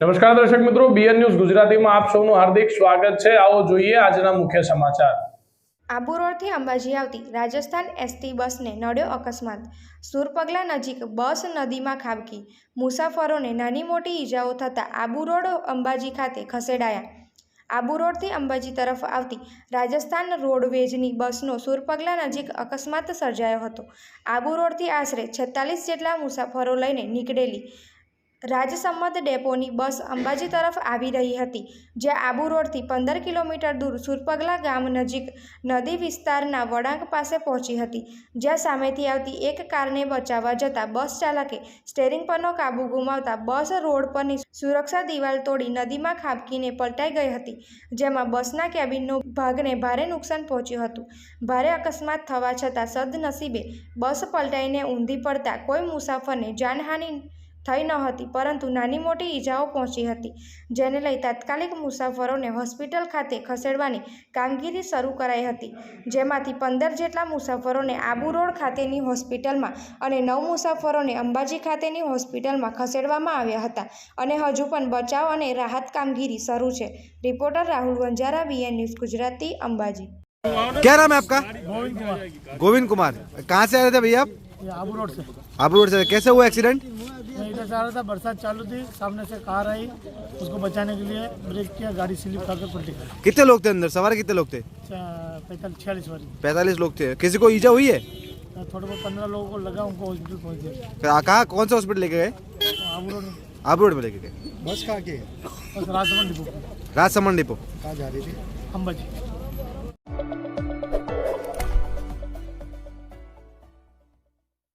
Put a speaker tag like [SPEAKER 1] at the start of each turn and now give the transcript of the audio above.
[SPEAKER 1] નમસ્કાર દર્શક મિત્રો, બીએન ન્યૂઝ ગુજરાતીમાં આપ સૌનું હાર્દિક સ્વાગત છે। આવો જોઈએ આજના મુખ્ય સમાચાર।
[SPEAKER 2] આબુ રોડથી અંબાજી આવતી રાજસ્થાન એસટી બસને નડ્યો અકસ્માત। સુરપગલા નજીક બસ નદીમાં ખાબકી, મુસાફરોને નાની મોટી ઈજાઓ થતાં આબુ રોડ અંબાજી ખાતે ખસેડાયા। આબુ રોડથી અંબાજી તરફ આવતી રાજસ્થાન રોડવેજની બસનો સુરપગલા નજીક અકસ્માત સર્જાયો હતો। આબુ રોડથી આશરે 46 જેટલા મુસાફરો લઈને નીકળેલી રાજસમંદ ડેપોની બસ અંબાજી તરફ આવી રહી હતી, જ્યાં આબુ રોડથી 15 કિલોમીટર દૂર સુરપગલા ગામ નજીક નદી વિસ્તારના વળાંક પાસે પહોંચી હતી, જ્યાં સામેથી આવતી એક કારને બચાવવા જતાં બસ ચાલકે સ્ટીયરિંગ પરનો કાબુ ગુમાવતા બસ રોડ પરની સુરક્ષા દિવાલ તોડી નદીમાં ખાબકીને પલટાઈ ગઈ હતી, જેમાં બસના કેબિનનો ભાગને ભારે નુકસાન પહોંચ્યું હતું। ભારે અકસ્માત થવા છતાં સદનસીબે બસ પલટાઈને ઊંધી પડતા કોઈ મુસાફરને જાનહાનિ થઈ ન હતી, પરંતુ નાની મોટી ઈજાઓ પહોંચી હતી, જેને લઈ તાત્કાલિક મુસાફરોને હોસ્પિટલ ખાતે ખસેડવાની કામગીરી શરૂ કરાઈ હતી, જેમાંથી 15 જેટલા મુસાફરોને આબુ રોડ ખાતેની હોસ્પિટલમાં અને 9 મુસાફરોને અંબાજી ખાતેની હોસ્પિટલમાં ખસેડવામાં આવ્યા હતા અને હજુ પણ બચાવ અને રાહત કામગીરી શરૂ છે। Reporter Rahul Vanjara, BN news Gujarati, Ambaji.
[SPEAKER 3] क्या नाम है आपका? गोविंद कुमार। कहाँ से आ रहे थे भैया आप?
[SPEAKER 4] आबू रोड से।
[SPEAKER 3] आबू रोड से। कैसे हुआ एक्सीडेंट?
[SPEAKER 4] मैं इधर से आ रहा था, बरसात चालू थी, सामने से कार आई, उसको बचाने के लिए ब्रेक किया, गाड़ी स्लिप खाकर पलटी कर।
[SPEAKER 3] कितने लोग थे अंदर? सवार कितने लोग थे?
[SPEAKER 4] 45 वाली।
[SPEAKER 3] 45 लोग थे। किसी को ईजा हुई है?
[SPEAKER 4] थोड़े बहुत 15 लोगों को लगा, उनको हॉस्पिटल पहुंच दिया।
[SPEAKER 3] कहाँ, कौन सा हॉस्पिटल लेके गए?
[SPEAKER 4] आबू रोड में।
[SPEAKER 3] आबू रोड में लेके गए।
[SPEAKER 4] बस कहाँ की है? बस राजसमंद डिपो।
[SPEAKER 3] राजसमंद डिपो।
[SPEAKER 4] कहाँ जा रही थी? अंबाजी।